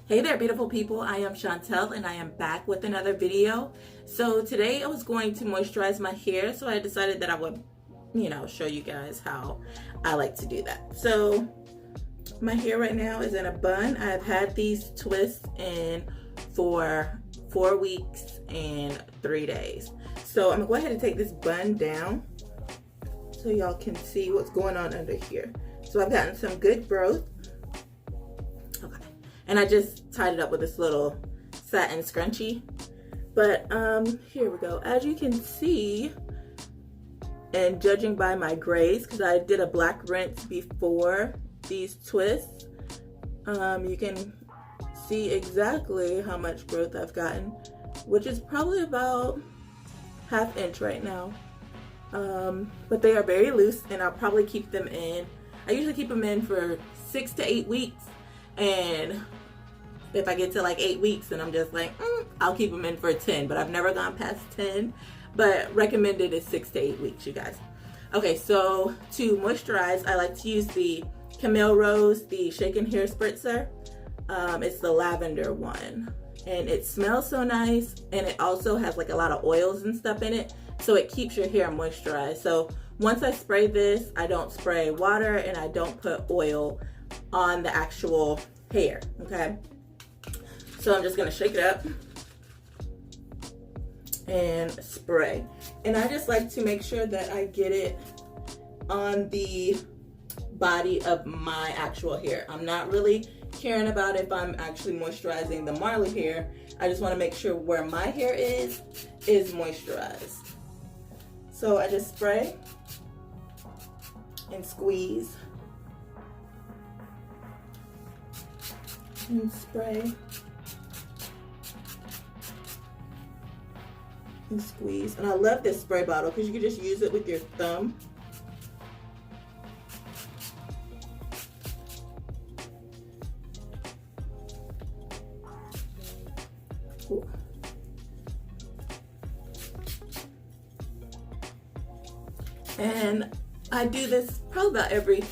Hey there, beautiful people. I am Chantel and I am back with another video. So today I was going to moisturize my hair, so I decided that I would, show you guys how I like to do that. So my hair right now is in a bun. I've had these twists in for 4 weeks and 3 days. So I'm gonna go ahead and take this bun down so y'all can see what's going on under here. So I've gotten some good growth. Okay. And I just tied it up with this little satin scrunchie. But here we go. As you can see, and judging by my grays, because I did a black rinse before these twists, you can see exactly how much growth I've gotten, which is probably about ½ inch right now. But they are very loose, and I'll probably keep them in. I usually keep them in for 6 to 8 weeks, and if I get to like 8 weeks, then I'm just like, I'll keep them in for 10, but I've never gone past 10, but recommended is 6 to 8 weeks, you guys. Okay, so to moisturize, I like to use the Camille Rose, the Shaken Hair Spritzer. It's the lavender one, and it smells so nice, and it also has like a lot of oils and stuff in it, so it keeps your hair moisturized. So once I spray this, I don't spray water and I don't put oil on the actual hair, okay? So I'm just gonna shake it up and spray. And I just like to make sure that I get it on the body of my actual hair. I'm not really caring about if I'm actually moisturizing the Marley hair. I just wanna make sure where my hair is moisturized. So I just spray and squeeze and spray and squeeze. And I love this spray bottle because you can just use it with your thumb. Ooh. And I do this probably about every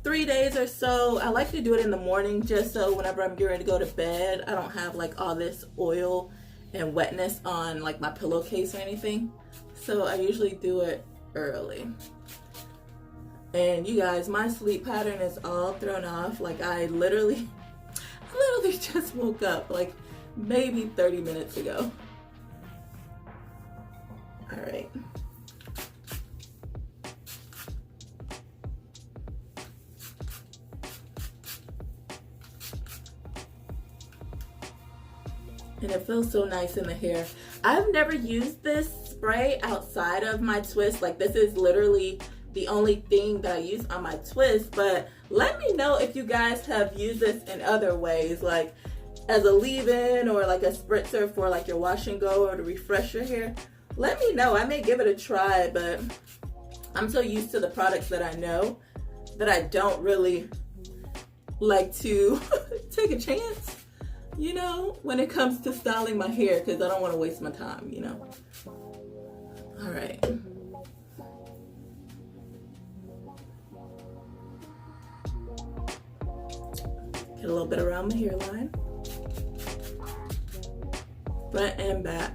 3 days or so. I like to do it in the morning just so whenever I'm getting ready to go to bed, I don't have like all this oil and wetness on like my pillowcase or anything. So I usually do it early. And you guys, my sleep pattern is all thrown off. Like I literally just woke up like maybe 30 minutes ago. All right. And it feels so nice in the hair. I've never used this spray outside of my twist. Like this is literally the only thing that I use on my twist. But let me know if you guys have used this in other ways, like as a leave-in or like a spritzer for like your wash and go or to refresh your hair. Let me know. I may give it a try, but I'm so used to the products that I know that I don't really like to take a chance, when it comes to styling my hair, because I don't want to waste my time, All right. Get a little bit around the hairline. Front and back.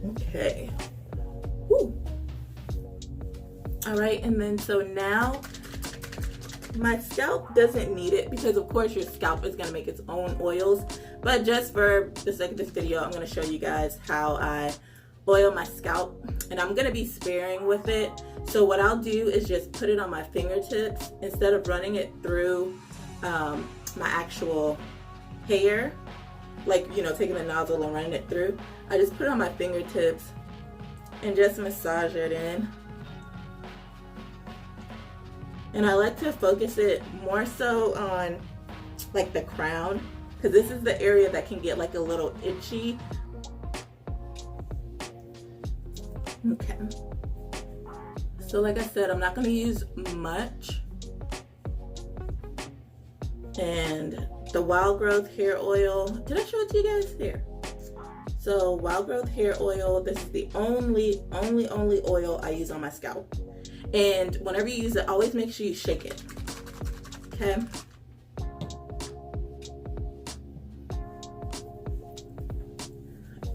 Okay. Woo. All right, and then so now my scalp doesn't need it because of course your scalp is gonna make its own oils, but just for the sake of this video, I'm gonna show you guys how I oil my scalp, and I'm gonna be sparing with it. So what I'll do is just put it on my fingertips instead of running it through my actual hair, like taking the nozzle and running it through. I just put it on my fingertips and just massage it in. And I like to focus it more so on like the crown, because this is the area that can get like a little itchy. Okay. So like I said, I'm not going to use much. And the Wild Growth hair oil, did I show it to you guys? Here. So Wild Growth Hair Oil, this is the only oil I use on my scalp. And whenever you use it, always make sure you shake it, okay?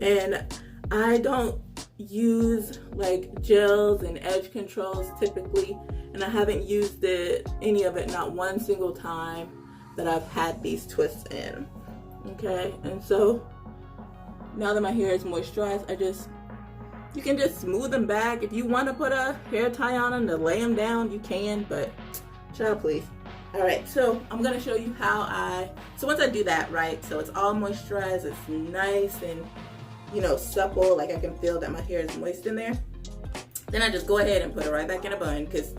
And I don't use like gels and edge controls typically, and I haven't used any of it, not one single time that I've had these twists in, okay? And so now that my hair is moisturized, you can just smooth them back. If you want to put a hair tie on them to lay them down, you can, but child, please. All right, so I'm gonna show you how so once I do that, right, so it's all moisturized, it's nice and, you know, supple, like I can feel that my hair is moist in there. Then I just go ahead and put it right back in a bun, because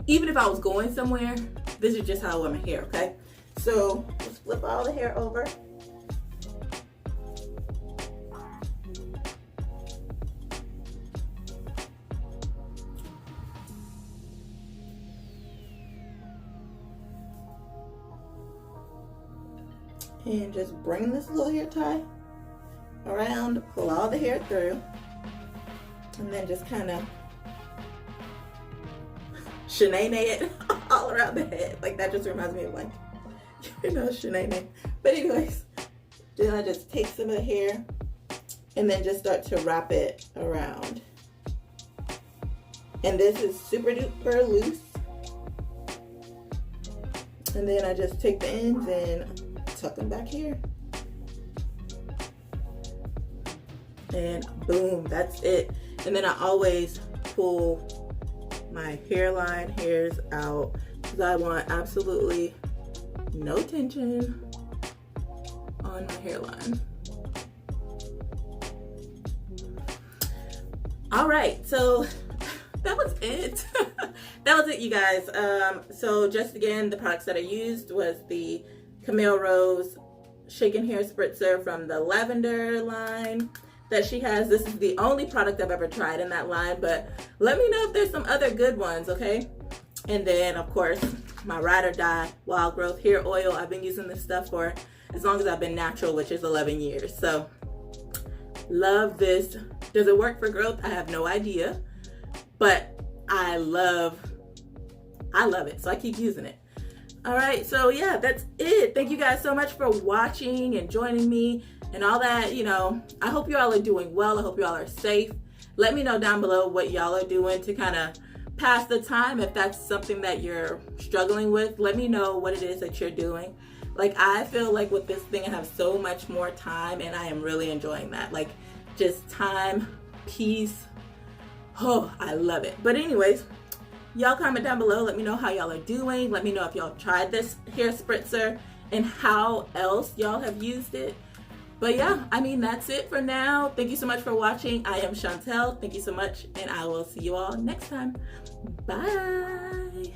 even if I was going somewhere, this is just how I wear my hair, okay? So just flip all the hair over. And just bring this little hair tie around, pull all the hair through, and then just kind of shenane it all around the head. Like, that just reminds me of, like, you know, shenane. But anyways, then I just take some of the hair and then just start to wrap it around. And this is super duper loose. And then I just take the ends and tuck them back here. And boom, that's it. And then I always pull my hairline hairs out, because I want absolutely no tension on my hairline. All right, so that was it. That was it, you guys. So just again, the products that I used was the Camille Rose Shaken Hair Spritzer from the Lavender line that she has. This is the only product I've ever tried in that line, but let me know if there's some other good ones, okay? And then, of course, my Ride or Die Wild Growth Hair Oil. I've been using this stuff for as long as I've been natural, which is 11 years. So, love this. Does it work for growth? I have no idea, but I love it, so I keep using it. All right, so yeah, that's it. Thank you guys so much for watching and joining me and all that. You know, I hope you all are doing well. I hope you all are safe. Let me know down below what y'all are doing to kind of pass the time. If that's something that you're struggling with, let me know what it is that you're doing. Like, I feel like with this thing, I have so much more time, and I am really enjoying that. Like, just time, peace. Oh, I love it. But anyways, y'all comment down below. Let me know how y'all are doing. Let me know if y'all tried this hair spritzer and how else y'all have used it. But yeah, I mean, that's it for now. Thank you so much for watching. I am Chantel. Thank you so much, and I will see you all next time. Bye.